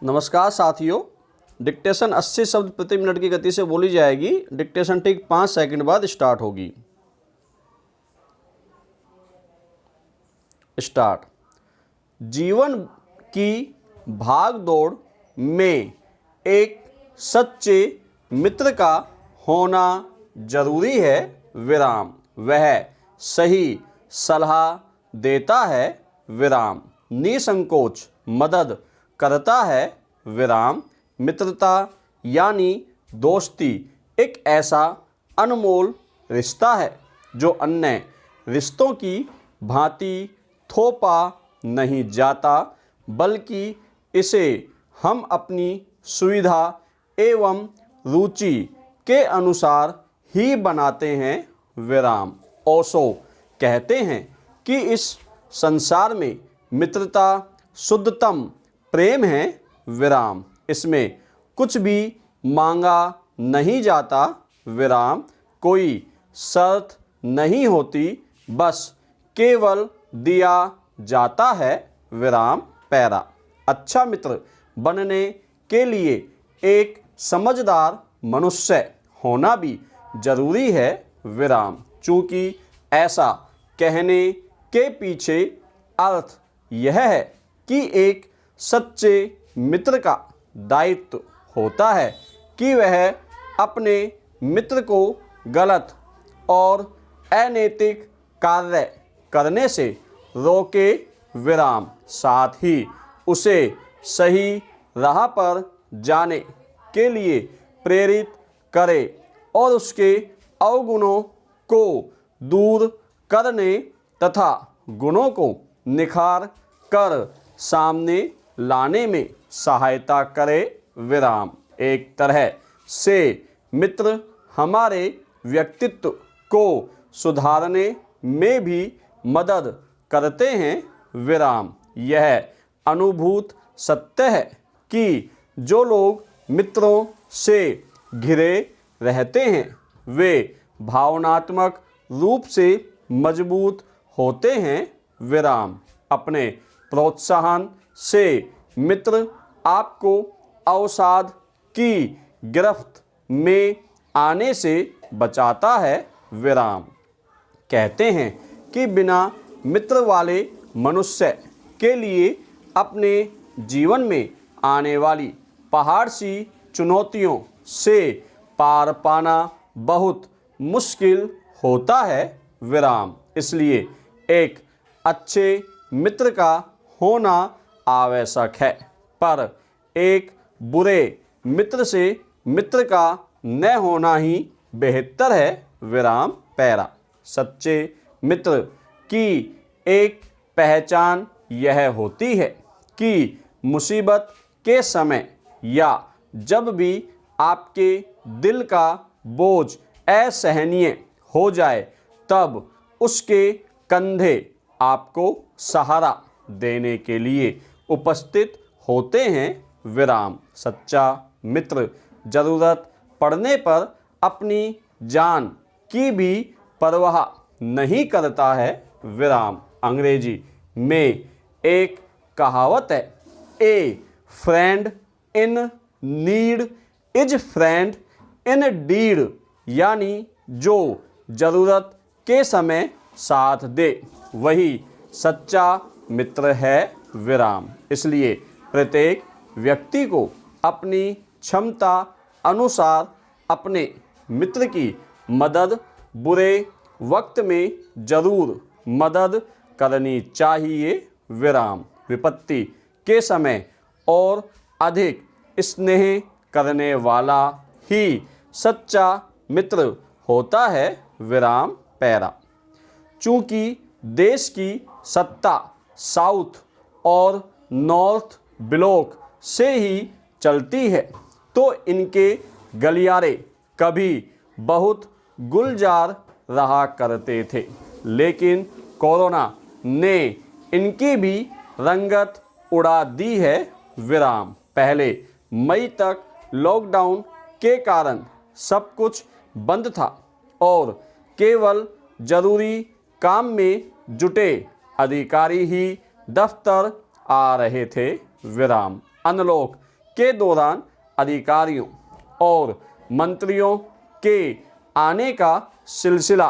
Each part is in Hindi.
नमस्कार साथियों, डिक्टेशन 80 शब्द प्रति मिनट की गति से बोली जाएगी। डिक्टेशन ठीक 5 सेकंड बाद स्टार्ट होगी। स्टार्ट। जीवन की भाग दौड़ में एक सच्चे मित्र का होना जरूरी है। विराम। वह सही सलाह देता है। विराम। निसंकोच मदद करता है। विराम। मित्रता यानी दोस्ती एक ऐसा अनमोल रिश्ता है जो अन्य रिश्तों की भांति थोपा नहीं जाता, बल्कि इसे हम अपनी सुविधा एवं रुचि के अनुसार ही बनाते हैं। विराम। ओशो कहते हैं कि इस संसार में मित्रता शुद्धतम प्रेम है। विराम। इसमें कुछ भी मांगा नहीं जाता। विराम। कोई शर्त नहीं होती, बस केवल दिया जाता है। विराम। पैरा। अच्छा मित्र बनने के लिए एक समझदार मनुष्य होना भी जरूरी है। विराम। चूँकि ऐसा कहने के पीछे अर्थ यह है कि एक सच्चे मित्र का दायित्व होता है कि वह अपने मित्र को गलत और अनैतिक कार्य करने से रोके। विराम। साथ ही उसे सही राह पर जाने के लिए प्रेरित करे और उसके अवगुणों को दूर करने तथा गुणों को निखार कर सामने लाने में सहायता करे। विराम। एक तरह से मित्र हमारे व्यक्तित्व को सुधारने में भी मदद करते हैं। विराम। यह अनुभूत सत्य है कि जो लोग मित्रों से घिरे रहते हैं वे भावनात्मक रूप से मजबूत होते हैं। विराम। अपने प्रोत्साहन से मित्र आपको अवसाद की गिरफ्त में आने से बचाता है। विराम। कहते हैं कि बिना मित्र वाले मनुष्य के लिए अपने जीवन में आने वाली पहाड़ सी चुनौतियों से पार पाना बहुत मुश्किल होता है। विराम। इसलिए एक अच्छे मित्र का होना आवश्यक है, पर एक बुरे मित्र से मित्र का न होना ही बेहतर है। विराम। पैरा। सच्चे मित्र की एक पहचान यह होती है कि मुसीबत के समय या जब भी आपके दिल का बोझ असहनीय हो जाए तब उसके कंधे आपको सहारा देने के लिए उपस्थित होते हैं। विराम। सच्चा मित्र जरूरत पड़ने पर अपनी जान की भी परवाह नहीं करता है। विराम। अंग्रेजी में एक कहावत है, a friend in need is friend in deed, यानी जो जरूरत के समय साथ दे वही सच्चा मित्र है। विराम। इसलिए प्रत्येक व्यक्ति को अपनी क्षमता अनुसार अपने मित्र की मदद बुरे वक्त में जरूर मदद करनी चाहिए। विराम। विपत्ति के समय और अधिक स्नेह करने वाला ही सच्चा मित्र होता है। विराम। पैरा। चूँकि देश की सत्ता साउथ और नॉर्थ ब्लॉक से ही चलती है तो इनके गलियारे कभी बहुत गुलजार रहा करते थे, लेकिन कोरोना ने इनकी भी रंगत उड़ा दी है। विराम। पहले मई तक लॉकडाउन के कारण सब कुछ बंद था और केवल जरूरी काम में जुटे अधिकारी ही दफ्तर आ रहे थे। विराम। अनलॉक के दौरान अधिकारियों और मंत्रियों के आने का सिलसिला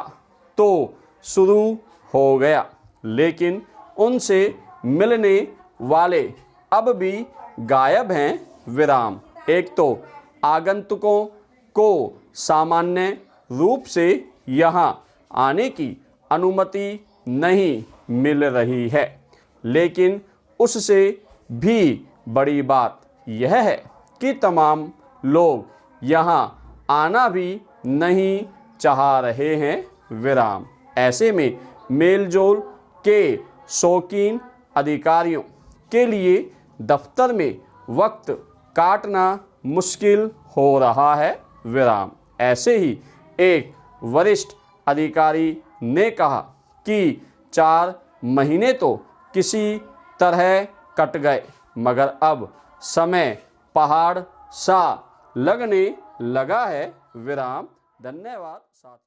तो शुरू हो गया, लेकिन उनसे मिलने वाले अब भी गायब हैं। विराम। एक तो आगंतुकों को सामान्य रूप से यहाँ आने की अनुमति नहीं मिल रही है, लेकिन उससे भी बड़ी बात यह है कि तमाम लोग यहाँ आना भी नहीं चाह रहे हैं। विराम। ऐसे में मेलजोल के शौकीन अधिकारियों के लिए दफ्तर में वक्त काटना मुश्किल हो रहा है। विराम। ऐसे ही एक वरिष्ठ अधिकारी ने कहा कि 4 महीने तो किसी तरह कट गए, मगर अब समय पहाड़ सा लगने लगा है। विराम। धन्यवाद साथियों।